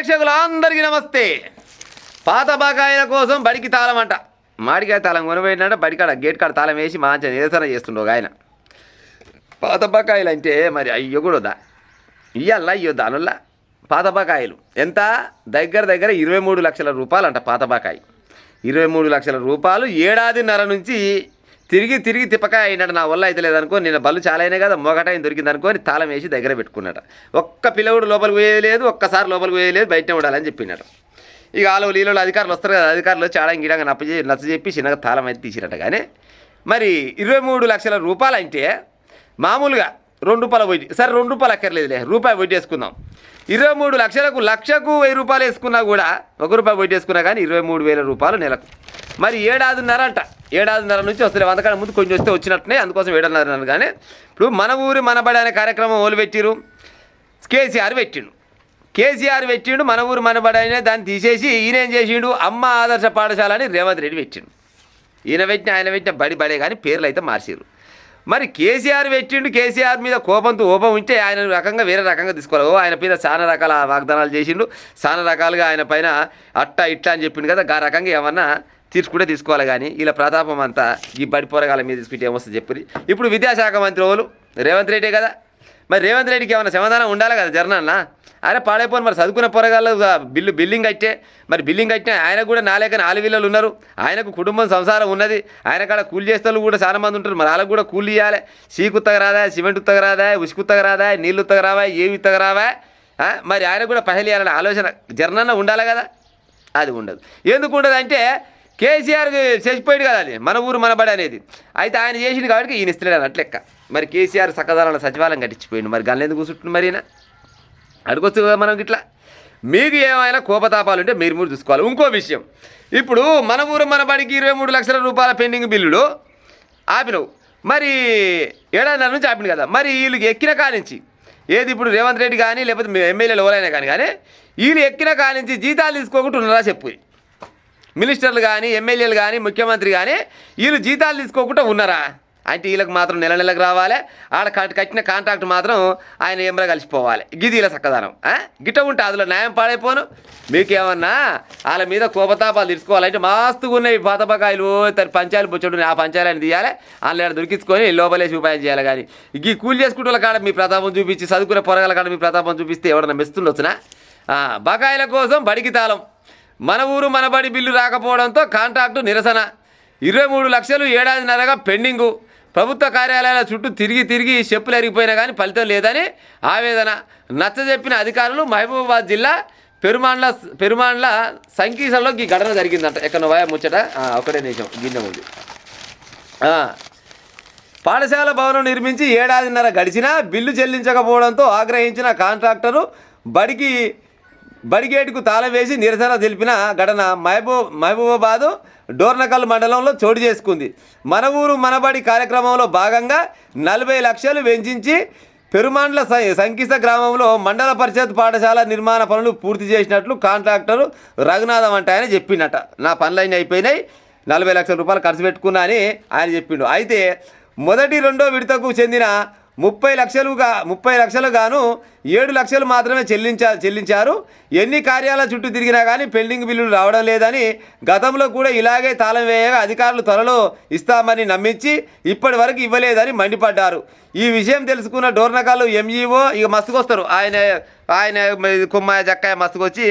ప్రేక్షకులందరికీ నమస్తే. పాత బకాయిల కోసం బడికి తాళం అంట. మాడికాయ తాళం కొనిపోయిందంటే బడికాడ గేట్ కాడ తాళం వేసి మంచిగా నిరసన చేస్తుండో ఆయన. పాత బకాయిలు అంటే మరి అయ్యో కూడా వద్దా ఇయ్యల్లా అయ్యో దానివల్ల పాత బకాయిలు ఎంత దగ్గర 23 లక్షల రూపాయలు అంట. పాత బకాయి 23 లక్షల రూపాయలు. ఏడాదిన్నర నుంచి తిరిగి తిప్పకాయ అయినట్టు నా వల్ల అయితే లేదనుకో. నేను బళ్ళు చాలా అయినాయి కదా, మొగటాయిని దొరికింది అనుకోని తాళం వేసి దగ్గర పెట్టుకున్నట. ఒక్క పిల్లవుడు లోపలికి పోయలేదు, ఒక్కసారి లోపలికి పోయలేదు, బయటనే ఉండాలని చెప్పినట్టు. ఇక ఆలో లీలో అధికారులు వస్తారు కదా, అధికారులు చాలా గిడంగా నచ్చజెప్పి చిన్నగా తాళం అయితే తీసిరట. కానీ మరి 23 లక్షల రూపాయలు అంటే మామూలుగా ₹2 వడ్డీ, సరే ₹2 అక్కర్లేదులే, రూపాయి వడ్డీ వేసుకుందాం. 23 లక్షలకు 1,00,000 రూపాయలు వేసుకున్నా కూడా ₹1 వడ్డీ వేసుకున్నా కానీ 23,000 రూపాయలు నెలకు. మరి ఏడాదిన్నర అంట. ఏడాదిన్నర నుంచి వస్తుంది. 100 కన్నా ముందు కొంచెం వస్తే వచ్చినట్టునే, అందుకోసం 7.5 కానీ. ఇప్పుడు మన ఊరు మనబడి అనే కార్యక్రమం ఓలు పెట్టిరు, కేసీఆర్ పెట్టిండు. మన ఊరు మనబడి అయినా దాన్ని తీసేసి ఈయన ఏం చేసిండు, అమ్మ ఆదర్శ పాఠశాల అని రేవంత్ రెడ్డి పెట్టిండు. ఆయన పెట్టిన బడే కానీ పేర్లు అయితే మార్చారు. మరి కేసీఆర్ పెట్టిండు. కేసీఆర్ మీద కోపంతో ఉంటే ఆయన రకంగా వేరే రకంగా తీసుకోవాలి. ఆయన మీద చాలా రకాల వాగ్దానాలు చేసిండు, చాలా రకాలుగా ఆయన పైన అట్టా ఇట్టా అని చెప్పిండు కదా. ఆ రకంగా ఏమన్నా తీసుకోవాలి. కానీ ఇలా ప్రతాపం అంతా ఈ బడి పోరగాల మీద తీసుకుంటే ఏమొస్తుంది చెప్పి. ఇప్పుడు విద్యాశాఖ మంత్రి వాళ్ళు రేవంత్ రెడ్డి కదా. మరి రేవంత్ రెడ్డికి ఏమైనా సమాధానం ఉండాలి కదా జర్నన్నా. ఆయన పాడైపోను. మరి చదువుకున్న పొరగాళ్ళు బిల్డింగ్ కట్టే, మరి బిల్డింగ్ కట్టినా ఆయనకు కూడా 4 వీళ్ళు ఉన్నారు. ఆయనకు కుటుంబం సంసారం ఉన్నది. ఆయన కాడ కూలి చేస్తే కూడా చాలా మంది ఉంటారు. మరి వాళ్ళకు కూడా కూలి ఇవ్వాలి. సీకుత్తగా రాదా, సిమెంట్ ఉత్తగా రాదా, ఉసుకుత్తగా రాదా, నీళ్ళు ఉత్తగా రావా, ఏవి ఉత్తగా రావా. మరి ఆయన కూడా పహలి ఇవ్వాలనే ఆలోచన జర్నన్న ఉండాలి కదా. అది ఉండదు. ఎందుకు ఉండదు అంటే కేసీఆర్ చచ్చిపోయాడు కదా, అది మన ఊరు మనబడి అనేది. అయితే ఆయన చేసింది కాబట్టి ఈయన ఇస్తలేడు అన్నట్లు లెక్క. మరి కేసీఆర్ సకదాలను సచివాలయం కట్టించిపోయిండు. మరి గల్ల ఎందుకు కూర్చుంటుంది మరి ఈయన అడుగొచ్చు కదా మనం ఇట్లా. మీకు ఏమైనా కోపతాపాలు ఉంటే మీరు చూసుకోవాలి. ఇంకో విషయం, ఇప్పుడు మన ఊరు మనబడికి 23 లక్షల రూపాయల పెండింగ్ బిల్లులు ఆపినవు. మరి ఏడాదిన్నర నుంచి ఆపిండు కదా. మరి వీళ్ళకి ఎక్కిన కానించి ఏది ఇప్పుడు రేవంత్ రెడ్డి కానీ లేకపోతే ఎమ్మెల్యేలు ఎవరైనా కానీ వీళ్ళు ఎక్కిన కానించి జీతాలు తీసుకోకుండా ఉన్నారా చెప్పు. మినిస్టర్లు కానీ ఎమ్మెల్యేలు కానీ ముఖ్యమంత్రి కానీ వీళ్ళు జీతాలు తీసుకోకుండా ఉన్నారా అంటే వీళ్ళకి మాత్రం నెలకు రావాలి. ఆడ కట్టిన కాంట్రాక్ట్ మాత్రం ఆయన ఏమరా కలిసిపోవాలి. గిదిల చక్కదనం గిట్ట ఉంటే అందులో న్యాయం పాడైపోను. మీకేమన్నా వాళ్ళ మీద కోపతాపాలు తీసుకోవాలంటే మస్తుగా ఉన్నాయి పాత బకాయిలు. పంచాయలు బొచ్చడు ఆ పంచాయలని తీయాలి, వాళ్ళని దొరికించుకొని లోపలేసి ఉపాయం చేయాలి. కానీ ఈ కూలి చేసుకుంటే కాడ మీ ప్రతాపం చూపించి, చదువుకునే పొరగాల కాడ మీ ప్రతాపం చూపిస్తే ఎవడన్నా మెస్తుండొచ్చునా. బకాయిల కోసం బడికి తాళం. మన ఊరు మనబడి బిల్లు రాకపోవడంతో కాంట్రాక్టు నిరసన. 23 లక్షలు ఏడాదిన్నరగా పెండింగు. ప్రభుత్వ కార్యాలయాల చుట్టూ తిరిగి చెప్పులు ఎరిగిపోయినా కానీ ఫలితం లేదని ఆవేదన. నచ్చజెప్పిన అధికారులు. మహబూబాబాద్ జిల్లా పెరుమాండ్ల సంకీసంలో ఈ ఘటన జరిగిందంట. ఎక్కడ వయ ముచ్చట ఒకటే నిమిషం గిన్నె ఉంది. పాఠశాల భవనం నిర్మించి ఏడాదిన్నర గడిచినా బిల్లు చెల్లించకపోవడంతో ఆగ్రహించిన కాంట్రాక్టరు బడిగేటుకు తాళం వేసి నిరసన తెలిపిన ఘటన మహబూబాబాదు డోర్నకల్ మండలంలో చోటు చేసుకుంది. మన ఊరు మనబడి కార్యక్రమంలో భాగంగా 40 లక్షలు వెచ్చించి పెరుమాండ్ల సంకిస్త గ్రామంలో మండల పరిషత్ పాఠశాల నిర్మాణ పనులు పూర్తి చేసినట్లు కాంట్రాక్టరు రఘునాథం అంటే ఆయన చెప్పినట. నా పనులన్నీ అయిపోయినాయి, 40 లక్షల రూపాయలు ఖర్చు పెట్టుకున్నా అని ఆయన చెప్పిండు. అయితే మొదటి రెండో విడతకు చెందిన 30 లక్షలు గాను 7 లక్షలు మాత్రమే చెల్లించారు. ఎన్ని కార్యాలయాల చుట్టూ తిరిగినా కానీ పెండింగ్ బిల్లులు రావడం లేదని, గతంలో కూడా ఇలాగే తాళం వేయగా అధికారులు త్వరలో ఇస్తామని నమ్మించి ఇప్పటి వరకు ఇవ్వలేదని మండిపడ్డారు. ఈ విషయం తెలుసుకున్న డోర్నకాలు ఎంఈఓ ఇక మస్తుకొస్తారు. ఆయన కుమ్మాయ జక్కాయ మస్తుకొచ్చి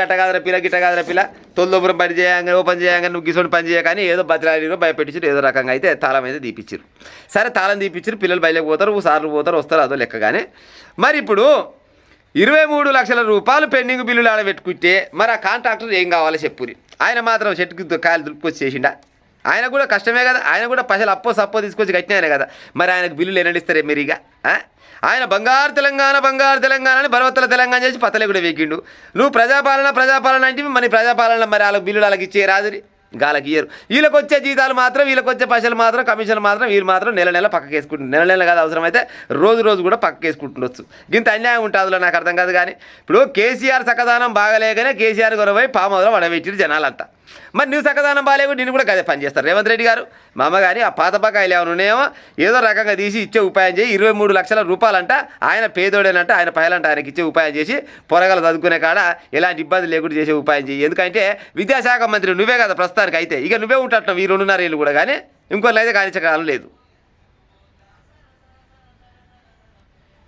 గట్టగాదర పిల్ల గిట్టగాదర పిల్ల తొలిదోపురం పని చేయంగా ఓపెన్ చేయంగా నువ్వు గిసోని పని చేయగాని ఏదో బతిలాడిరో భయపెట్టించారు. ఏదో రకంగా అయితే తాళం అయితే తీపిచ్చారు. సరే తాళం తీపిచ్చారు, పిల్లలు బయటకు పోతారు, సార్లు పోతారు, వస్తారు, అదో లెక్కగానే. మరి ఇప్పుడు 23 లక్షల రూపాయలు పెండింగ్ బిల్లులు ఆడబెట్టుకుంటే మరి ఆ కాంట్రాక్టర్ ఏం కావాలో చెప్పురి. ఆయన మాత్రం చెట్టుకి కాయలు దులుపుకొచ్చి చేసిండా. ఆయన కూడా కష్టమే కదా. ఆయన కూడా పైసలు సప్పో తీసుకొచ్చి కట్టినాయనే కదా. మరి ఆయనకు బిల్లులు ఎన్నడిస్తారే మీరు ఇక. ఆయన బంగారు తెలంగాణ అని బలవత్తల తెలంగాణ చేసి పతలే కూడా వేకిండు. నువ్వు ప్రజాపాలన అంటే మరి ప్రజాపాలన మరి వాళ్ళకి బిల్లులు వాళ్ళకి ఇచ్చే రాదురి గాలకి ఇయ్యరు. వీళ్ళకి వచ్చే జీతాలు మాత్రం, వీళ్ళకి వచ్చే పైసలు మాత్రం, కమిషన్లు మాత్రం వీళ్ళు మాత్రం నెల పక్కకు వేసుకుంటుంది. నెల కాదు, అవసరమైతే రోజు కూడా పక్కకు వేసుకుంటుండొచ్చు. ఇంత అన్యాయం ఉంటుంది అందులో నాకు అర్థం కాదు. కానీ ఇప్పుడు కేసీఆర్ సకదానం బాగలేకనే కేసీఆర్ గొరవై పామోదలో వడబెట్టిరు జనాలంతా. మరి నువ్వు చక్కదానం బాగాలేవు నేను కూడా గదే పని చేస్తారు రేవంత్ రెడ్డి గారు. మా అమ్మ కానీ ఆ పాత బకాయిలు ఏమైనా ఉన్నాయేమో ఏదో రకంగా తీసి ఇచ్చే ఉపాయం చేయి. 23 లక్షల రూపాయలంట, ఆయన పేదోడేనంట, ఆయన పైలంట, ఆయనకి ఇచ్చే ఉపాయం చేసి పొరగలు చదువుకునే కాడ ఎలాంటి ఇబ్బంది లేకుండా చేసే ఉపాయం చేయి. ఎందుకంటే విద్యాశాఖ మంత్రి నువ్వే కదా ప్రస్తుతానికి. అయితే ఇక నువ్వే ఉంటున్నావు ఈ 2.5 ఏళ్ళు కూడా, కానీ ఇంకోళ్ళు అయితే కానించే కాలం లేదు.